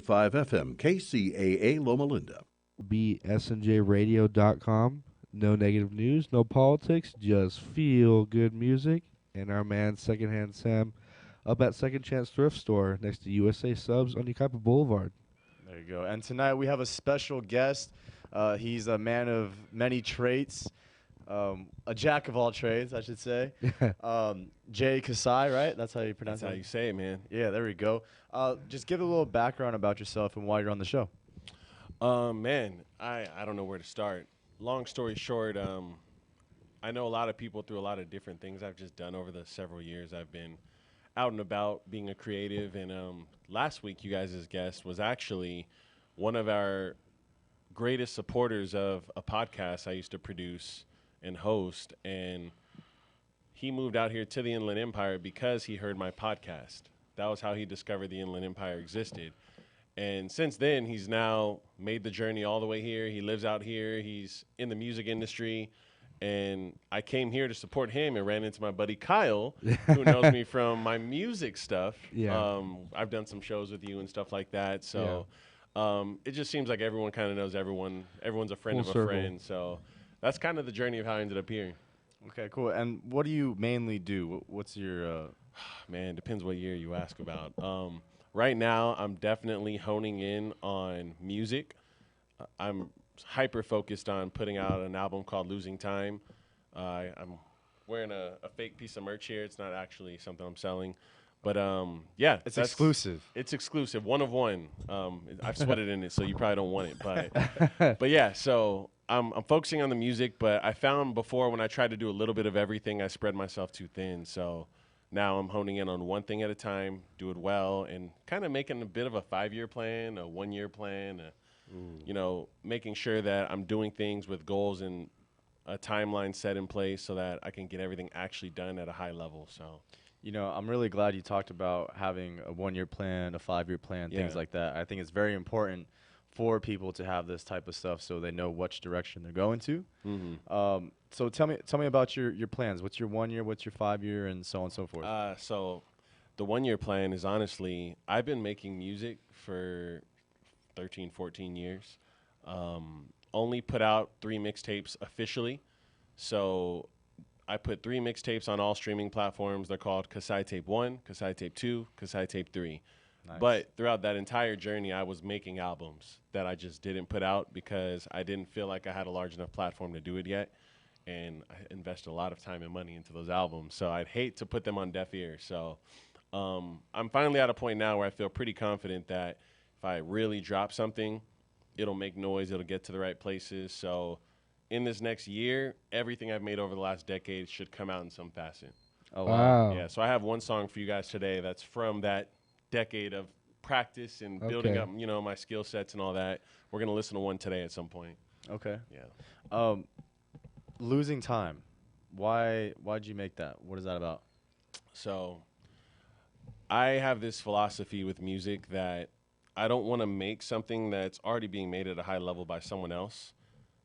100.5 FM, KCAA Loma Linda. BSNJRadio.com. No negative news, no politics, just feel good music. And our man, Secondhand Sam, up at Second Chance Thrift Store next to USA Subs on Yucaipa Boulevard. There you go. And tonight we have a special guest. He's a man of many traits, a jack of all trades, I should say. Jay Kasai, right? That's how you pronounce it? That's how you say it, man. Yeah, there we go. Just give a little background about yourself and why you're on the show. Man, I don't know where to start. Long story short, I know a lot of people through a lot of different things I've just done over the several years I've been out and about being a creative. And last week, you guys' guest was actually one of our greatest supporters of a podcast I used to produce and host. And he moved out here to the Inland Empire because he heard my podcast. That was how he discovered the Inland Empire existed. And since then, he's now made the journey all the way here. He lives out here. He's in the music industry. And I came here to support him and ran into my buddy Kyle, who knows me from my music stuff. Yeah. I've done some shows with you and stuff like that. So it just seems like everyone kind of knows everyone. Everyone's a friend Full of circle. a friend. So that's kind of the journey of how I ended up here. Okay, cool. And what do you mainly do? What's your Man, depends what year you ask about. Right now, I'm definitely honing in on music. I'm hyper focused on putting out an album called Losing Time. I'm wearing a fake piece of merch here. It's not actually something I'm selling. But yeah. It's exclusive. It's exclusive, one of one. I've sweated in it, so you probably don't want it. But yeah, so I'm focusing on the music, but I found before when I tried to do a little bit of everything, I spread myself too thin. So now I'm honing in on one thing at a time, do it well, and kind of making a bit of a 5-year plan, a 1-year plan, you know, making sure that I'm doing things with goals and a timeline set in place so that I can get everything actually done at a high level. So, You know, I'm really glad you talked about having a 1-year plan, a 5-year plan, things Yeah. like that. I think it's very important for people to have this type of stuff so they know which direction they're going to. So tell me about your plans. What's your 1 year? What's your 5-year, and so on and so forth? So the 1-year plan is honestly, I've been making music for 13, 14 years. Only put out 3 mixtapes officially. So I put 3 mixtapes on all streaming platforms. They're called Kasai Tape 1, Kasai Tape 2, Kasai Tape 3. Nice. But throughout that entire journey, I was making albums that I just didn't put out because I didn't feel like I had a large enough platform to do it yet. And I invested a lot of time and money into those albums. So I'd hate to put them on deaf ears. So I'm finally at a point now where I feel pretty confident that if I really drop something, it'll make noise, it'll get to the right places. So in this next year, everything I've made over the last decade should come out in some facet. Oh, Wow. Yeah, so I have one song for you guys today that's from that decade of practice and building Okay. up, you know, my skill sets and all that. We're going to listen to one today at some point. Okay. Yeah. Losing Time. Why'd you make that? What is that about? So I have this philosophy with music that I don't want to make something that's already being made at a high level by someone else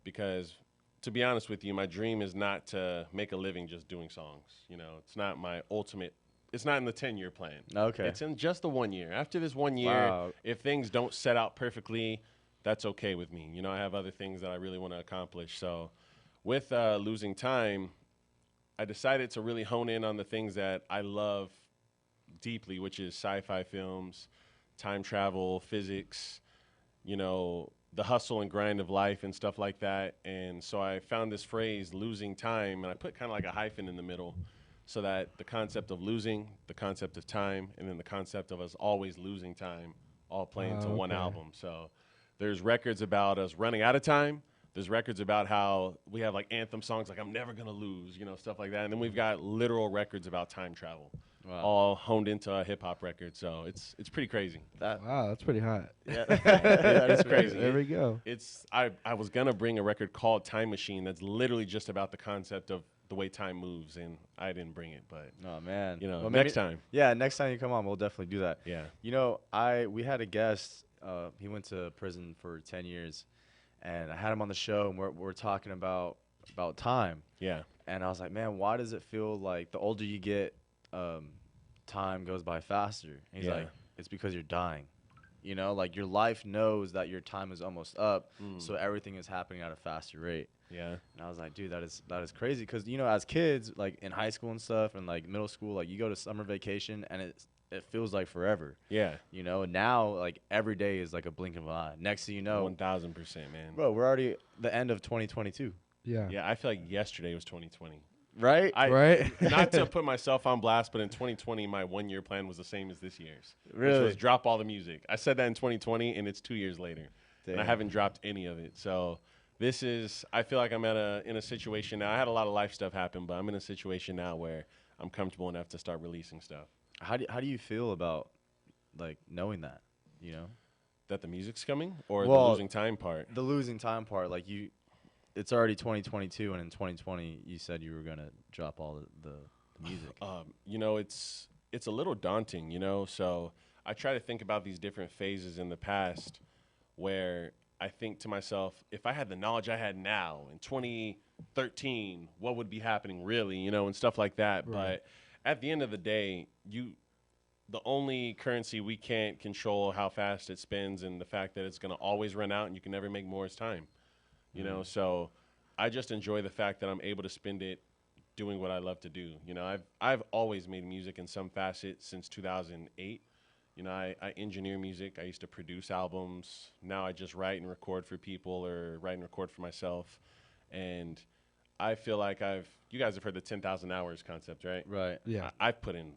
because, to be honest with you, my dream is not to make a living just doing songs. You know, it's not my ultimate. It's not in the 10-year plan. Okay. It's in just the 1 year. After this 1 year, Wow. if things don't set out perfectly, that's okay with me. You know, I have other things that I really want to accomplish. So with Losing Time, I decided to really hone in on the things that I love deeply, which is sci-fi films, time travel, physics, you know, the hustle and grind of life and stuff like that. And so I found this phrase, losing time, and I put kind of like a hyphen in the middle so that the concept of losing, the concept of time, and then the concept of us always losing time all play into one okay. album. So there's records about us running out of time. There's records about how we have like anthem songs like I'm never gonna lose, you know, stuff like that. And then we've got literal records about time travel, Wow. all honed into a hip hop record. So it's pretty crazy. Wow, that's pretty hot. Yeah, it's crazy. There we go. I was gonna bring a record called Time Machine that's literally just about the concept of the way time moves, and I didn't bring it, but Oh man. you know, Well, next time. Yeah, next time you come on, we'll definitely do that. Yeah. You know, we had a guest. He went to prison for 10 years, and I had him on the show, and we're talking about time. Yeah. And I was like, man, why does it feel like the older you get, time goes by faster? And he's Yeah. like, it's because you're dying. You know, like your life knows that your time is almost up, so everything is happening at a faster rate. Yeah. And I was like, dude, that is crazy. Because, you know, as kids, like in high school and stuff and like middle school, like you go to summer vacation and it feels like forever. Yeah. You know, now like every day is like a blink of an eye. Next thing you know, 1000%, man. bro, we're already the end of 2022. Yeah. Yeah, I feel like yesterday was 2020. Right? Right? Not to put myself on blast, but in 2020, my 1 year plan was the same as this year's. Really? Which was drop all the music. I said that in 2020, and it's 2 years later. And I Damn. haven't dropped any of it. So I feel like I'm in a situation now. I had a lot of life stuff happen, but I'm in a situation now where I'm comfortable enough to start releasing stuff. How do you feel about like knowing that, you know? That the music's coming, or Well, the losing time part? The losing time part, like it's already 2022, and in 2020 you said you were gonna drop all the music. You know, it's a little daunting, you know. So I try to think about these different phases in the past where I think to myself, if I had the knowledge I had now in 2013, what would be happening really, you know, and stuff like that. Right. But at the end of the day, the only currency we can't control how fast it spins, and the fact that it's going to always run out and you can never make more is time. You know, so I just enjoy the fact that I'm able to spend it doing what I love to do. You know, I've always made music in some facet since 2008. You know, I engineer music. I used to produce albums. Now I just write and record for people, or write and record for myself. And I feel like you guys have heard the 10,000 hours concept, right? Right. Yeah. I've put in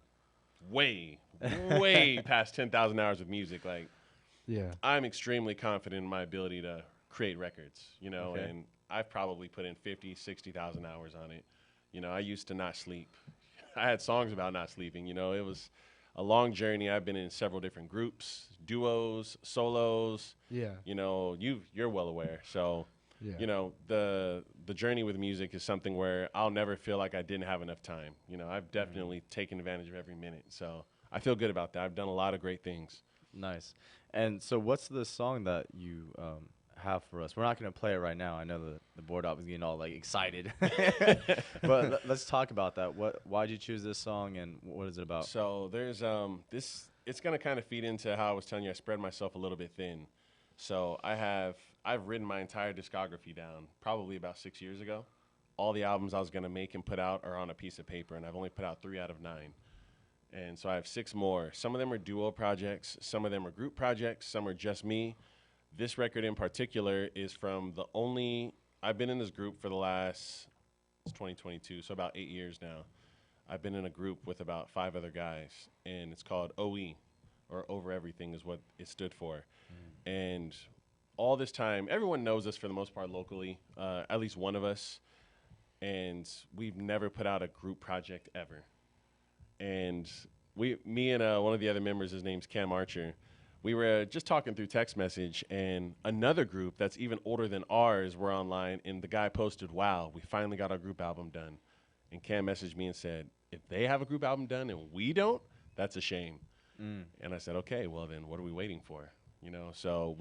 way past 10,000 hours of music. Like, Yeah. I'm extremely confident in my ability to create records, you know, Okay. and I've probably put in 50, 60,000 hours on it. You know, I used to not sleep. I had songs about not sleeping, you know. It was a long journey. I've been in several different groups, duos, solos. Yeah. You know, you're well aware. So, Yeah. you know, the journey with music is something where I'll never feel like I didn't have enough time. You know, I've definitely taken advantage of every minute. So I feel good about that. I've done a lot of great things. Nice. And so what's the song that you have for us? We're not going to play it right now. I know the board op is getting all like excited. But let's talk about that. Why'd you choose this song, and what is it about? So there's it's going to kind of feed into how I was telling you I spread myself a little bit thin. So I've written my entire discography down probably about 6 years ago. All the albums I was going to make and put out are on a piece of paper, and I've only put out 3 out of 9. And so I have 6 more. Some of them are duo projects, some of them are group projects, some are just me. This record in particular is from I've been in this group for the last, it's 2022, so about 8 years now. I've been in a group with about 5 other guys, and it's called OE, or Over Everything is what it stood for. And all this time, everyone knows us for the most part locally, at least one of us, and we've never put out a group project ever. And me and one of the other members, his name's Cam Archer, we were just talking through text message, and another group that's even older than ours were online, and the guy posted, "Wow, we finally got our group album done." And Cam messaged me and said, "If they have a group album done and we don't, that's a shame." And I said, "Okay, well then what are we waiting for?" You know, so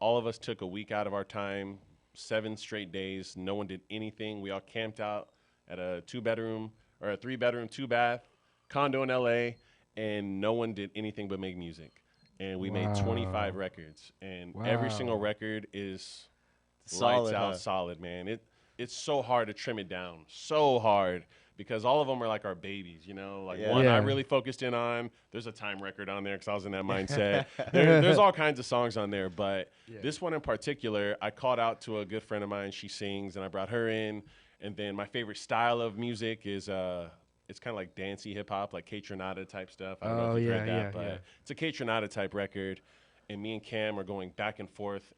all of us took a week out of our time, 7 straight days. No one did anything. We all camped out at a 2-bedroom or a 3-bedroom, 2-bath condo in LA, and no one did anything but make music. And we made 25 records, and every single record is Solid, lights out, huh? solid, man. It's so hard to trim it down, so hard, because all of them are like our babies, you know. Like one I really focused in on. There's a time record on there because I was in that mindset. There's all kinds of songs on there, but this one in particular, I called out to a good friend of mine. She sings, and I brought her in. And then my favorite style of music is it's kind of like dancey hip hop, like K-Tronada type stuff. I don't know if you've heard that, but it's a K-Tronada type record. And me and Cam are going back and forth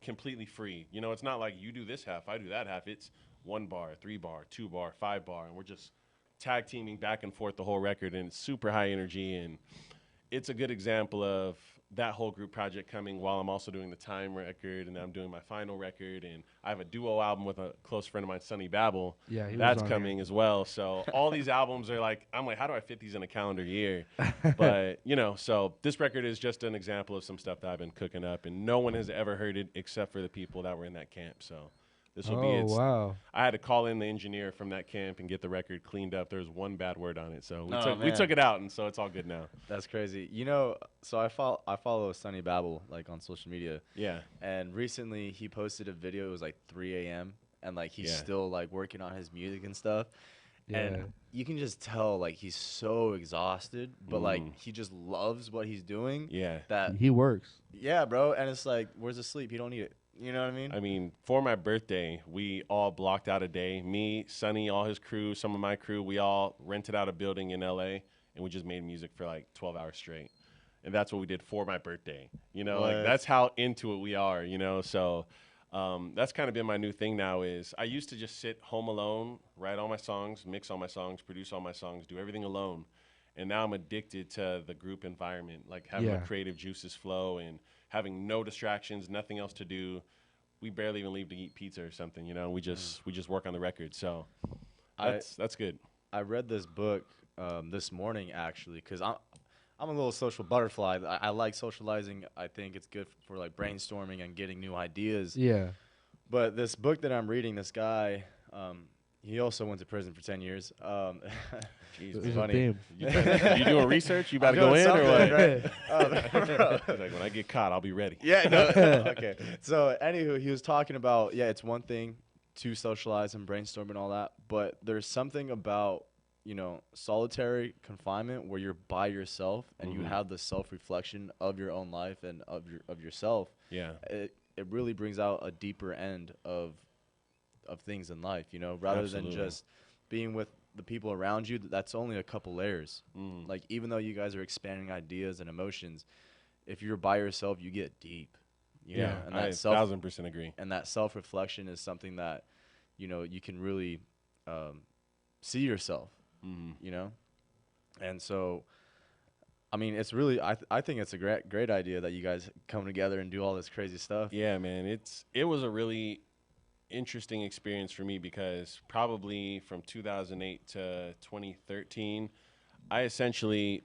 completely free. You know, it's not like you do this half, I do that half. It's 1 bar, 3 bar, 2 bar, 5 bar, and we're just tag teaming back and forth the whole record, and it's super high energy, and it's a good example of that whole group project coming while I'm also doing the Time record, and I'm doing my final record, and I have a duo album with a close friend of mine, Sonny Babel. Yeah, he was that's on coming here. as well. So all these albums are like, I'm like, how do I fit these in a calendar year? But, you know, so this record is just an example of some stuff that I've been cooking up, and no one has ever heard it except for the people that were in that camp. So This will be Oh, its. wow. I had to call in the engineer from that camp and get the record cleaned up. There was one bad word on it, so Oh, we took man. it out, and so it's all good now. That's crazy. So I follow Sunny Babel like on social media, Yeah, and recently he posted a video. It was like 3 a.m. and like he's Yeah. still like working on his music and stuff. Yeah. And you can just tell like he's so exhausted, but like Mm. he just loves what he's doing. yeah. That He works. yeah, bro. And it's like, where's the sleep? He don't need it. You know what I mean? I mean, for my birthday, we all blocked out a day. Me, Sonny, all his crew, some of my crew, we all rented out a building in LA, and we just made music for like 12 hours straight. And that's what we did for my birthday. You know, What? like that's how into it we are, you know? So that's kind of been my new thing now is I used to just sit home alone, write all my songs, mix all my songs, produce all my songs, do everything alone. And now I'm addicted to the group environment, like having Yeah. the creative juices flow and having no distractions, nothing else to do. We barely even leave to eat pizza or something, you know. We just work on the record. So I that's good. I read this book this morning actually because I'm a little social butterfly. I like socializing. I think it's good for like brainstorming and getting new ideas. Yeah. But this book that I'm reading, this guy, he also went to prison for 10 years. Jeez, There's it's a funny. theme. You doing research? You about to I'm go doing in or something, what? right? He's like, when I get caught, I'll be ready. Yeah, no, okay. So, anywho, he was talking about, yeah, it's one thing to socialize and brainstorm and all that, but there's something about, solitary confinement where you're by yourself and you Mhm. have the self-reflection of your own life and of yourself. Yeah. It really brings out a deeper end of things in life, rather Absolutely. than just being with the people around you. That's only a couple layers. Mm. Like, even though you guys are expanding ideas and emotions, if you're by yourself, you get deep. Yeah, And I that 1,000% agree. and that self-reflection is something that, you can really see yourself, Mhm. And so, I mean, it's really, I think it's a great idea that you guys come together and do all this crazy stuff. Yeah, man. It was a really interesting experience for me because probably from 2008 to 2013, I essentially,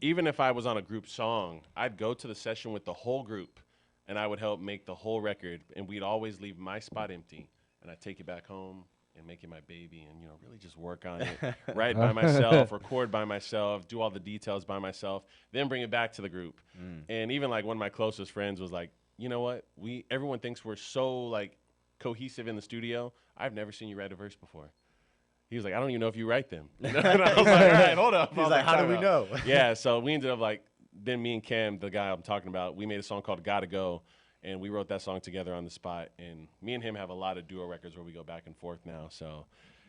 even if I was on a group song, I'd go to the session with the whole group and I would help make the whole record. And we'd always leave my spot empty. And I'd take it back home and make it my baby and, really just work on it. Write by myself, record by myself, do all the details by myself, then bring it back to the group. And even like one of my closest friends was like, you know what? Everyone thinks we're so like cohesive in the studio. I've never seen you write a verse before. He was like, I don't even know if you write them. And I was like, all right, hold up. He's I was like, how do time we out. know? Yeah, so we ended up like, then me and Cam, the guy I'm talking about, we made a song called Gotta Go, and we wrote that song together on the spot. And me and him have a lot of duo records where we go back and forth now. So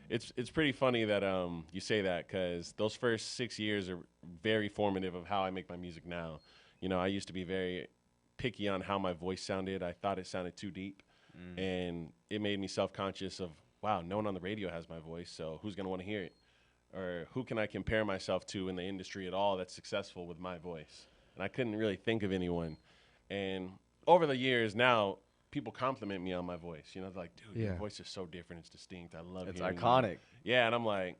it's pretty funny that you say that because those first 6 years are very formative of how I make my music now. I used to be very picky on how my voice sounded. I thought it sounded too deep, and it made me self-conscious of, wow, no one on the radio has my voice, so who's going to want to hear it? Or who can I compare myself to in the industry at all that's successful with my voice? And I couldn't really think of anyone. And over the years now, people compliment me on my voice. They're like, dude, your Yeah. voice is so different. It's distinct. I love It's hearing you." iconic. Yeah, and I'm like,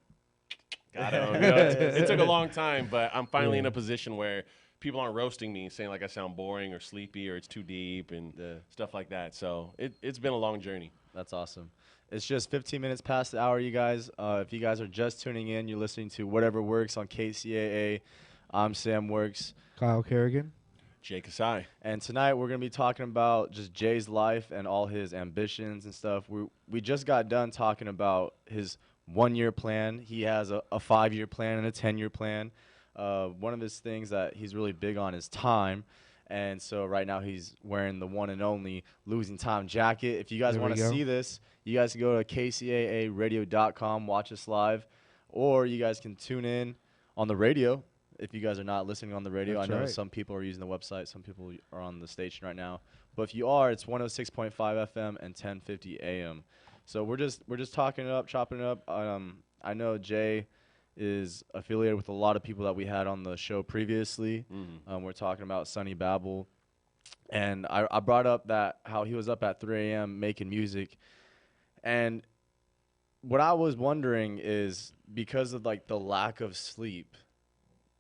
got him. It took a long time, but I'm finally in a position where people aren't roasting me, saying like I sound boring or sleepy or it's too deep and stuff like that. So it's been a long journey. That's awesome. It's just 15 minutes past the hour, you guys. If you guys are just tuning in, you're listening to Whatever Works on KCAA. I'm Sam Works. Kyle Kerrigan. Jake Asai. And tonight we're going to be talking about just Jay's life and all his ambitions and stuff. We just got done talking about his 1-year plan. He has a 5-year plan and a 10-year plan. One of his things that he's really big on is time. And so right now he's wearing the one and only Losing Time jacket. If you guys There want we to go. see this, you guys can go to kcaaradio.com, watch us live, or you guys can tune in on the radio if you guys are not listening on the radio. That's I know right. some people are using the website, some people are on the station right now. But if you are, it's 106.5 FM and 1050 AM. So we're just talking it up, chopping it up. I know Jay is affiliated with a lot of people that we had on the show previously. We're talking about Sunny Babel. And I brought up that how he was up at 3 a.m. making music. And what I was wondering is, because of like the lack of sleep,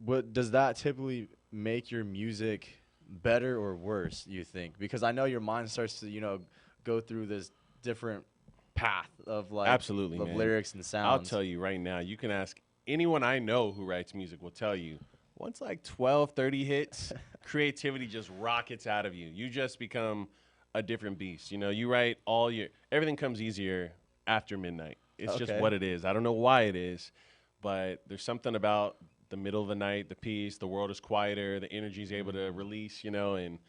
what does that typically make your music better or worse, you think? Because I know your mind starts to, go through this different path of like Absolutely, of man. lyrics and sounds. I'll tell you right now, you can ask anyone I know who writes music will tell you, once like 12, 30 hits, creativity just rockets out of you. You just become a different beast. You know, you write everything comes easier after midnight. It's just Okay. what it is. I don't know why it is, but there's something about the middle of the night, the peace, the world is quieter, the energy is able to release, you know, and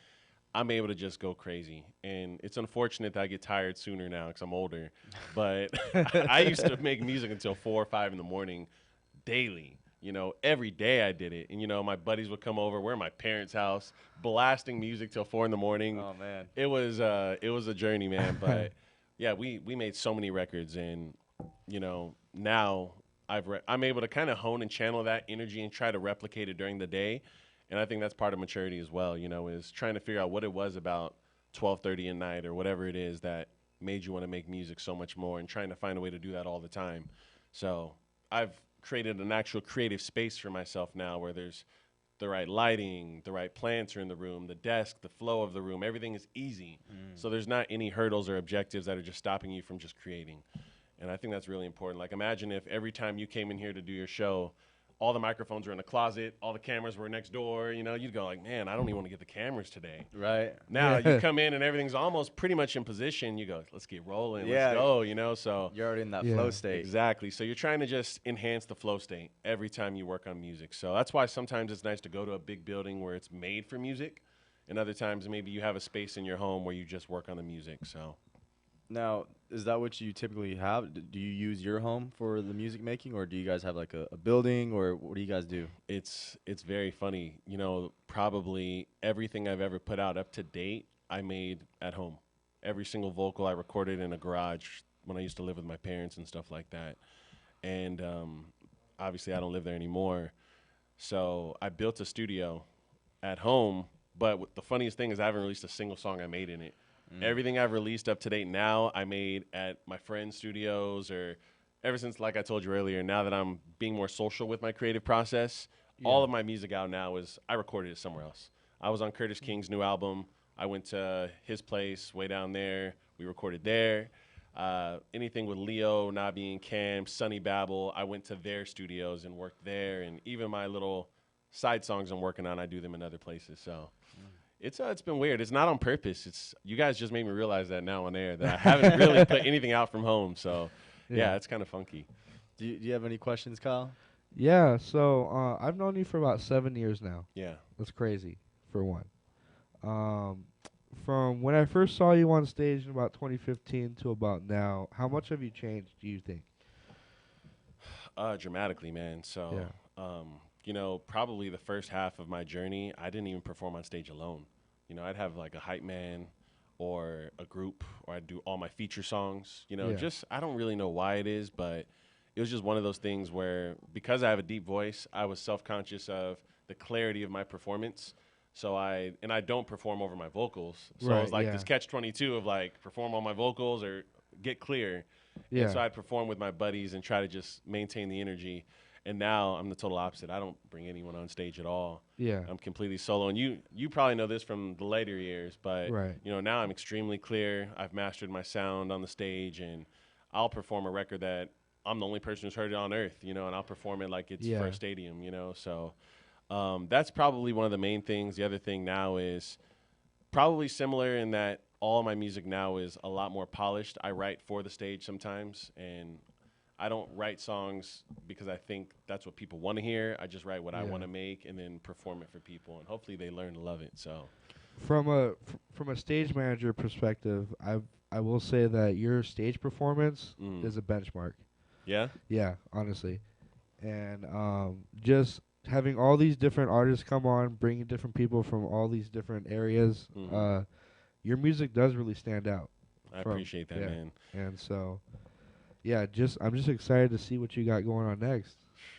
I'm able to just go crazy. And it's unfortunate that I get tired sooner now because I'm older. But I used to make music until 4 or 5 in the morning daily. You know, every day I did it. And, you know, my buddies would come over. We're at my parents' house, blasting music till 4 in the morning. Oh man. It was a journey, man. But, yeah, we made so many records. And, you know, now I'm able to kind of hone and channel that energy and try to replicate it during the day. And I think that's part of maturity as well, you know, is trying to figure out what it was about 12:30 at night or whatever it is that made you want to make music so much more and trying to find a way to do that all the time. So I've created an actual creative space for myself now where there's the right lighting, the right plants are in the room, the desk, the flow of the room, everything is easy. So there's not any hurdles or objectives that are just stopping you from just creating. And I think that's really important. Like imagine if every time you came in here to do your show, all the microphones were in the closet, all the cameras were next door, you know, you'd go like, man, I don't even want to get the cameras today. Right. Now you come in and everything's almost pretty much in position. You go, let's get rolling, let's go, you know, so. You're already in that Yeah. flow state. Exactly. So you're trying to just enhance the flow state every time you work on music. So that's why sometimes it's nice to go to a big building where it's made for music. And other times maybe you have a space in your home where you just work on the music, so. Now, is that what you typically have? Do you use your home for the music making, or do you guys have like a building, or what do you guys do? It's very funny. You know, probably everything I've ever put out up to date, I made at home. Every single vocal I recorded in a garage when I used to live with my parents and stuff like that. And obviously I don't live there anymore. So I built a studio at home, but the funniest thing is I haven't released a single song I made in it. Everything I've released up to date now, I made at my friends' studios or ever since, like I told you earlier, now that I'm being more social with my creative process, all of my music out now I recorded it somewhere else. I was on Curtis King's new album. I went to his place way down there. We recorded there. Anything with Leo, Nabi, and Cam, Sunny Babel, I went to their studios and worked there. And even my little side songs I'm working on, I do them in other places. So. It's been weird. It's not on purpose. It's you guys just made me realize that now on air that I haven't really put anything out from home. So, yeah it's kind of funky. Do you have any questions, Kyle? Yeah, so I've known you for about 7 years now. Yeah. That's crazy, for one. From when I first saw you on stage in about 2015 to about now, how much have you changed, do you think? Dramatically, man. So, you know, probably the first half of my journey, I didn't even perform on stage alone. You know, I'd have like a hype man or a group, or I'd do all my feature songs. You know, just I don't really know why it is, but it was just one of those things where because I have a deep voice, I was self-conscious of the clarity of my performance. So I don't perform over my vocals. So it was like this catch-22 of like perform on my vocals or get clear. Yeah. And so I'd perform with my buddies and try to just maintain the energy. And now I'm the total opposite. I don't bring anyone on stage at all. Yeah. I'm completely solo. And you probably know this from the later years, but you know, now I'm extremely clear. I've mastered my sound on the stage, and I'll perform a record that I'm the only person who's heard it on earth, you know, and I'll perform it like it's for a stadium, you know. So that's probably one of the main things. The other thing now is probably similar in that all of my music now is a lot more polished. I write for the stage sometimes, and I don't write songs because I think that's what people want to hear. I just write what I want to make and then perform it for people, and hopefully they learn to love it. So, from a stage manager perspective, I will say that your stage performance is a benchmark. Yeah? Yeah, honestly. And just having all these different artists come on, bringing different people from all these different areas, your music does really stand out. I appreciate that, man. And so, yeah, I'm just excited to see what you got going on next.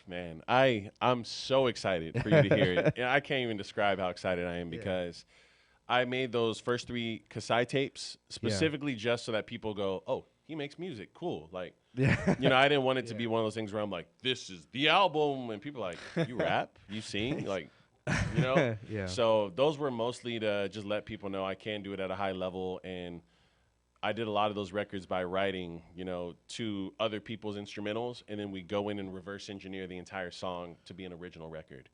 Man, I'm so excited for you to hear it. I can't even describe how excited I am because I made those first 3 KCAA tapes specifically just so that people go, oh, he makes music. Cool. Like, you know, I didn't want it to be one of those things where I'm like, this is the album. And people are like, you rap? You sing? Like, you know? So those were mostly to just let people know I can do it at a high level. And I did a lot of those records by writing, to other people's instrumentals, and then we go in and reverse engineer the entire song to be an original record.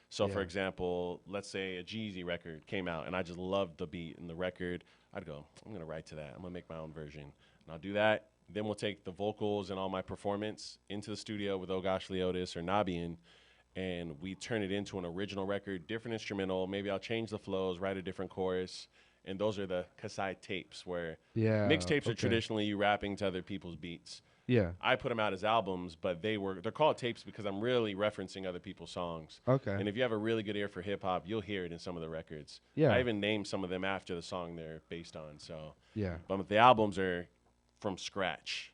So, for Yeah. example, let's say a Jeezy record came out, and I just loved the beat and the record. I'd go, I'm going to write to that. I'm going to make my own version. And I'll do that. Then we'll take the vocals and all my performance into the studio with Ogosh Leotis or Nabian, and we turn it into an original record, different instrumental. Maybe I'll change the flows, write a different chorus. And those are the Kasai tapes, where Yeah. mixtapes are okay. traditionally you rapping to other people's beats. Yeah. I put them out as albums, but they're called tapes because I'm really referencing other people's songs. Okay. And if you have a really good ear for hip hop, you'll hear it in some of the records. Yeah. I even named some of them after the song they're based on. So, Yeah. but the albums are from scratch.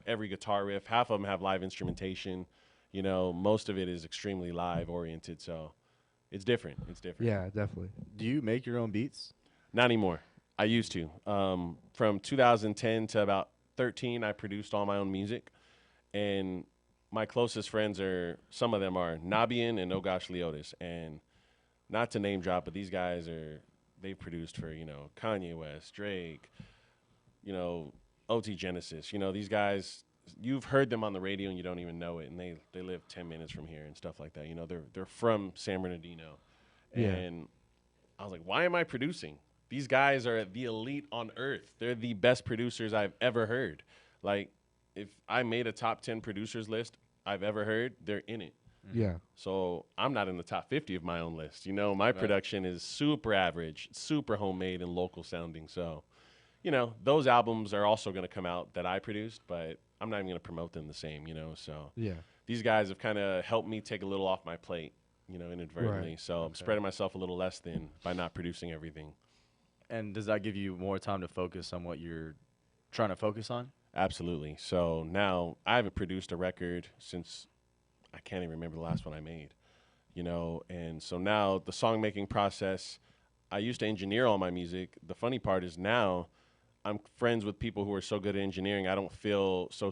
Every guitar riff, half of them have live instrumentation. Most of it is extremely live oriented. So, it's different. It's different. Yeah, definitely. Do you make your own beats? Not anymore. I used to. From 2010 to about 13, I produced all my own music. And my closest friends some of them are Nabian and Ogosh Leotis. And not to name drop, but these guys they've produced for, Kanye West, Drake, OT Genesis. These guys, you've heard them on the radio and you don't even know it. And they live 10 minutes from here and stuff like that. They're from San Bernardino. Yeah. And I was like, why am I producing? These guys are the elite on earth. They're the best producers I've ever heard. Like, if I made a top 10 producers list I've ever heard, they're in it. Yeah. So I'm not in the top 50 of my own list. My production is super average, super homemade and local sounding. So, those albums are also going to come out that I produced, but I'm not even going to promote them the same, So Yeah. these guys have kind of helped me take a little off my plate, inadvertently. Right. So I'm spreading myself a little less thin by not producing everything. And does that give you more time to focus on what you're trying to focus on? Absolutely. So now I haven't produced a record since I can't even remember the last one I made, and so now the song making process, I used to engineer all my music. The funny part is now I'm friends with people who are so good at engineering. I don't feel so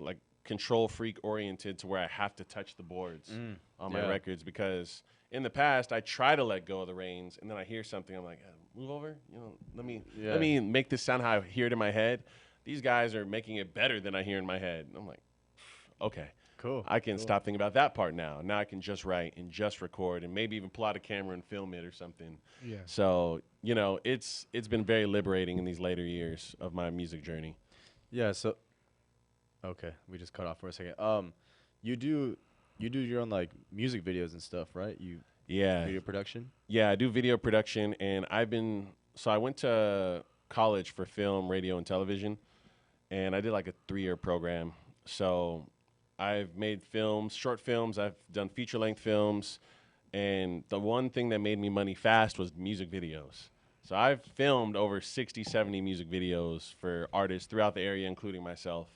like control freak oriented to where I have to touch the boards on my records, because in the past I try to let go of the reins and then I hear something. I'm like, move over, let me make this sound how I hear it in my head. These guys are making it better than I hear in my head. And I'm like, okay, cool. I can stop thinking about that part now. Now I can just write and just record and maybe even pull out a camera and film it or something. Yeah. So, it's been very liberating in these later years of my music journey. Yeah. So, okay, we just cut off for a second. You do your own like music videos and stuff, right? Video production. Yeah, I do video production, and I went to college for film, radio, and television, and I did like a 3-year program. So I've made films, short films, I've done feature-length films, and the one thing that made me money fast was music videos. So I've filmed over 60, 70 music videos for artists throughout the area, including myself.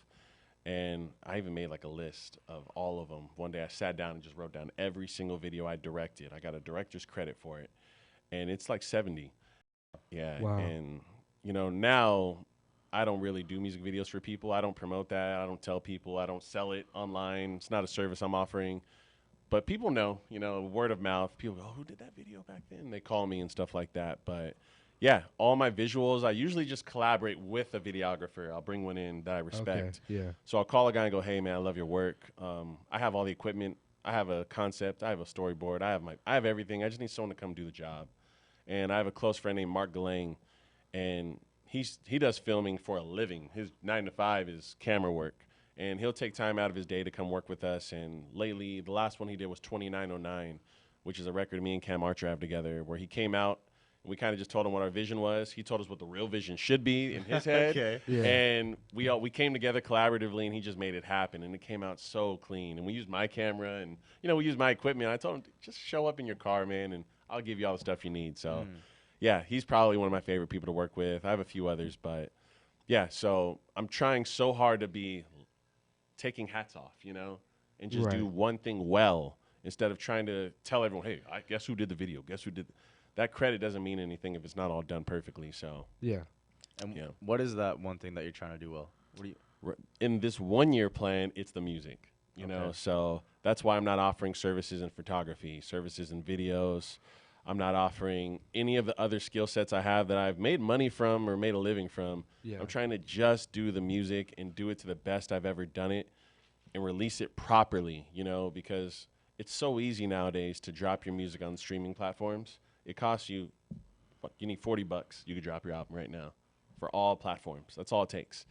And I even made like a list of all of them. One day I sat down and just wrote down every single video I directed. I got a director's credit for it. And it's like 70. Yeah. Wow. And, now I don't really do music videos for people. I don't promote that. I don't tell people. I don't sell it online. It's not a service I'm offering. But people know, word of mouth. People go, oh, who did that video back then? They call me and stuff like that. But yeah, all my visuals, I usually just collaborate with a videographer. I'll bring one in that I respect. Okay. Yeah. So I'll call a guy and go, hey, man, I love your work. I have all the equipment. I have a concept. I have a storyboard. I have everything. I just need someone to come do the job. And I have a close friend named Mark Galang, and he does filming for a living. His 9 to 5 is camera work. And he'll take time out of his day to come work with us. And lately, the last one he did was 2909, which is a record me and Cam Archer have together, where he came out and we kind of just told him what our vision was. He told us what the real vision should be in his head. Okay. Yeah. And we came together collaboratively, and he just made it happen. And it came out so clean. And we used my camera, and, we used my equipment. I told him, just show up in your car, man, and I'll give you all the stuff you need. So, yeah, he's probably one of my favorite people to work with. I have a few others, but, yeah, so I'm trying so hard to be taking hats off, and just do one thing well instead of trying to tell everyone, hey, I guess who did the video? Guess who did that? Credit doesn't mean anything if it's not all done perfectly. So Yeah. And Yeah. what is that one thing that you're trying to do well? What do you? in this 1-year plan, it's the music, Okay. so that's why I'm not offering services in photography, services in videos. I'm not offering any of the other skill sets I have that I've made money from or made a living from. Yeah. I'm trying to just do the music and do it to the best I've ever done it and release it properly, you know, because it's so easy nowadays to drop your music on streaming platforms. It costs you, you need $40. You could drop your album right now for all platforms. That's all it takes.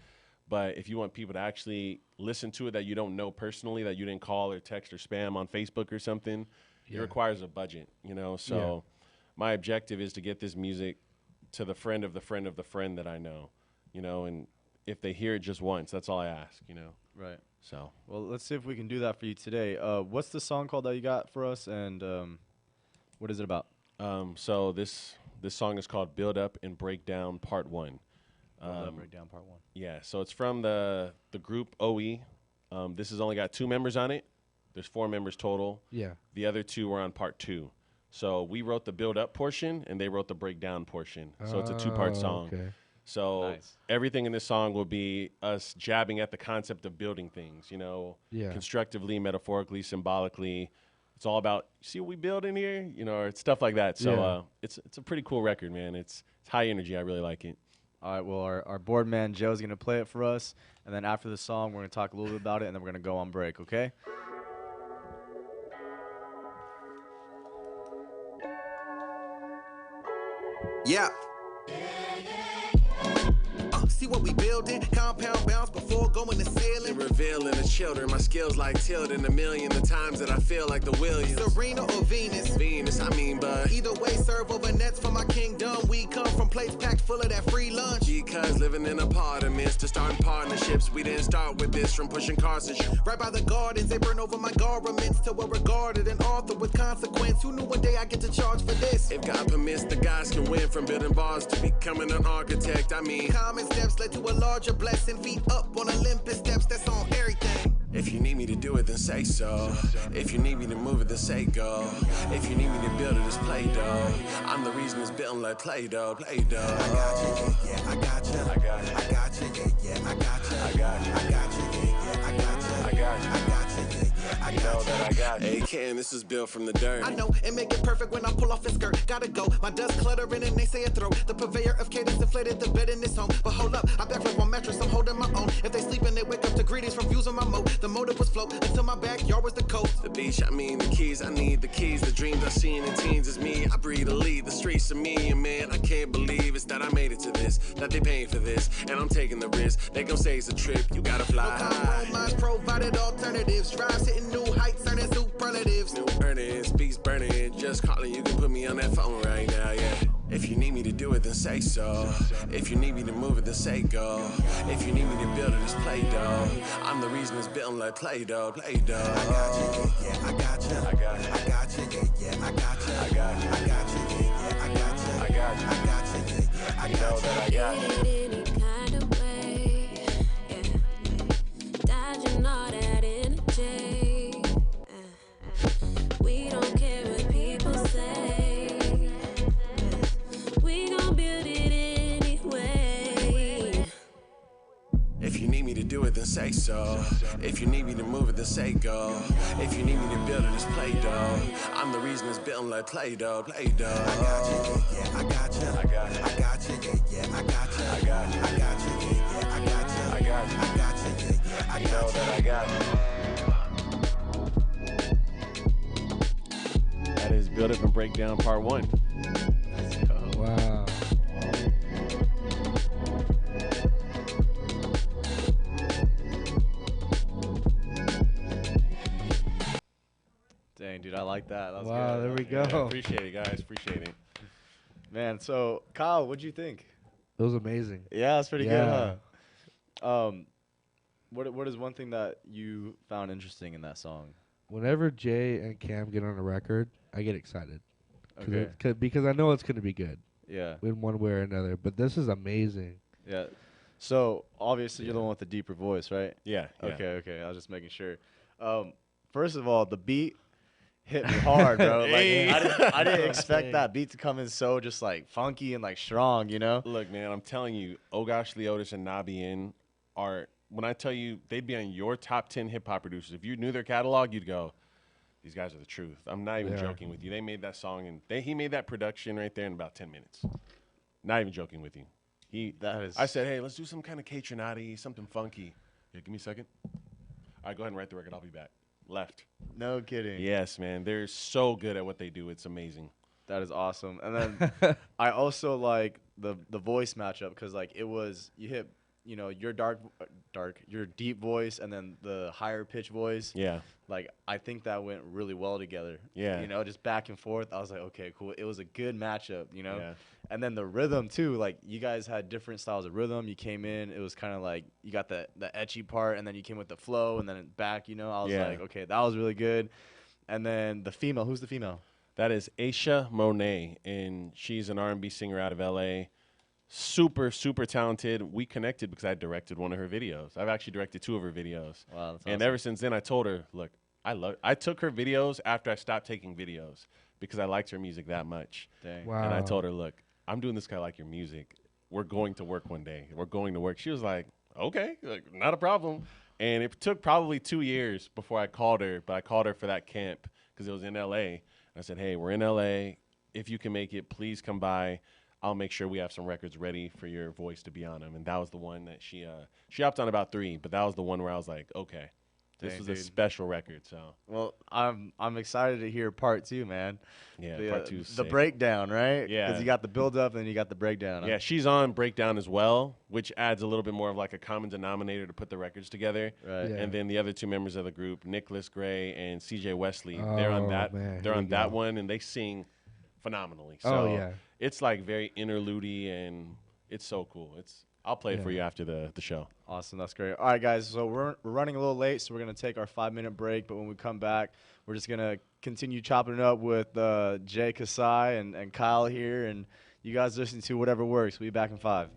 But if you want people to actually listen to it that you don't know personally, that you didn't call or text or spam on Facebook or something, it requires a budget, you know. So my objective is to get this music to the friend of the friend of the friend that I know, you know, and if they hear it just once, that's all I ask, you know. Right. So, Well, let's see if we can do that for you today. What's the song called that you got for us, and what is it about? so this song is called Build Up and Break Down Part 1. Breakdown Part 1. Yeah, so it's from the group OE. This has only got 2 members on it. There's 4 members total. Yeah. The other 2 were on part 2. So we wrote the build up portion and they wrote the breakdown portion. So it's a 2-part song. Okay. So Nice. everything in this song will be us jabbing at the concept of building things, you know, constructively, metaphorically, symbolically. It's all about, see what we build in here, you know, or stuff like that. So it's a pretty cool record, man. It's high energy. I really like it. All right, well, our board man, Joe's going to play it for us, and then after the song, we're going to talk a little bit about it, and then we're going to go on break, okay? Yeah. See what we building, compound bounce before going to ceiling. Revealing the children, my skills like tilting a million the times that I feel like the Williams. Serena or Venus? Venus, I mean, but Either way, serve over nets for my kingdom. We come from plates packed full of that free lunch. because living in apartments to starting partnerships. We didn't start with this from pushing cars and shit. Right by the gardens, they burn over my garments till we're regarded an author with consequence. Who knew one day I get to charge for this? If God permits, the guys can win from building bars to becoming an architect. I mean, Common steps led to a larger blessing. Feet up on Olympus steps, that's on everything. if you need me to do it, then say so. If you need me to move it, then say go. If you need me to build it, it's Play-Doh. I'm the reason it's built like Play-Doh, Play-Doh. I got you, yeah, I got you. I got you. I got you, yeah, I got you. I got you. I got you, yeah, I got you. I got you. I got you, yeah, I You got know you. that I got you. Hey, Ken, this is built from the dirt. I know, and make it perfect when I pull off his skirt. Gotta go, my dust cluttering and they say a throw. The purveyor of cadence inflated the bed in this home. But hold up, I backflip on mattress, I'm holding my own. If they sleeping, they wake up to greetings from views on my moat. The motive was float until my backyard was the coast. The beach, I mean the keys, I need the keys. The dreams I see in the teens is me. I breathe a lead, the streets are me. And man, I can't believe it's that I made it to this. That they paying for this, and I'm taking the risk. They gon' say it's a trip, you gotta fly No compromise, provided alternatives. Drives hitting new heights, earning superlatives. New earnings, beats burning. Just calling, you can put me on that phone right now, yeah. If you need me to do it, then say so. If you need me to move it, then say go. If you need me to build it, it's Play-Doh. I'm the reason it's built like Play-Doh, Play-Doh. I got you, yeah, I got you. I got you. I got you, yeah, I got you. I got you. I got you, yeah, I got you. I got you. I got you, yeah, I You know got you. that I got you. Any kind of way, yeah. Dodging all that energy. We don't care what people say. We gon' build it anyway. If you need me to do it, then say so. If you need me to move it, then say go. If you need me to build it, it's Play-Doh. I'm the reason it's built like Play-Doh, Play-Doh. I got you, yeah, I got you. I got you. I got you, yeah, I got you. I got you. I got you, yeah, I got you. I got you. I got you, yeah, I You know got that I you. got you. That is Build Up and Break Down Part 1. Wow. Dang, dude, I like that. That was Wow, good. there we Yeah, go. appreciate it, guys. Appreciate it. Man, so, Kyle, what'd you think? It was amazing. Yeah, that's pretty Yeah. good, huh? What is one thing that you found interesting in that song? Whenever Jay and Cam get on a record, I get excited. Okay. Because I know it's going to be good Yeah. in one way or another. But this is amazing. Yeah. So, obviously, you're the one with the deeper voice, right? Yeah. yeah. Okay. I was just making sure. First of all, the beat hit me hard, bro. Like, Hey. I didn't expect Dang. that beat to come in so just like funky and like strong, you know? Look, man, I'm telling you, Ogosh Leotis and Nabi In are, when I tell you they'd be on your top 10 hip hop producers, if you knew their catalog, you'd go, these guys are the truth. I'm not even They are. joking with you. They made that song, and he made that production right there in about 10 minutes. Not even joking with you. I said, hey, let's do some kind of K-Tronati, something funky. Yeah, give me a second. All right, go ahead and write the record. I'll be back. Left. No kidding. Yes, man. They're so good at what they do. It's amazing. That is awesome. And then I also like the voice matchup because like it was you hit your your deep voice and then the higher pitch voice. Yeah. Like I think that went really well together. Yeah. Just back and forth. I was like, okay, cool. It was a good matchup. Yeah. And then the rhythm too. Like you guys had different styles of rhythm. You came in. It was kind of like you got the etchy part, and then you came with the flow, and then back. I was like, okay, that was really good. And then the female. Who's the female? That is Aisha Monet, and she's an R&B singer out of L.A. Super, super talented. We connected because I directed one of her videos. I've actually directed 2 of her videos. Wow, that's and awesome. ever since then, I told her, look, I took her videos after I stopped taking videos because I liked her music that much. Dang. Wow. And I told her, look, I'm doing this because I like your music. We're going to work one day. We're going to work. She was like, okay, like, not a problem. And it took probably 2 years before I called her, but I called her for that camp because it was in L.A. I said, hey, we're in L.A. If you can make it, please come by. I'll make sure we have some records ready for your voice to be on them. And that was the one that she hopped on about 3, but that was the one where I was like, okay, this Dang, was a dude. special record. So Well, I'm excited to hear part 2, man. yeah, part 2 is the sick. breakdown, right? Yeah. Because you got the build up and then you got the breakdown. Yeah, she's on Breakdown as well, which adds a little bit more of like a common denominator to put the records together. Right. Yeah. And then the other 2 members of the group, Nicholas Gray and CJ Wesley, they're on Oh, that. man, They're here on we that go. one, and they sing phenomenally. So Oh, yeah. it's like very interlude-y, and it's so cool. I'll play it for Yeah. you after the show. Awesome. That's great. All right, guys. So we're running a little late, so we're going to take our 5-minute break. But when we come back, we're just going to continue chopping it up with Jay Kasai and Kyle here. And you guys listen to whatever works. We'll be back in 5.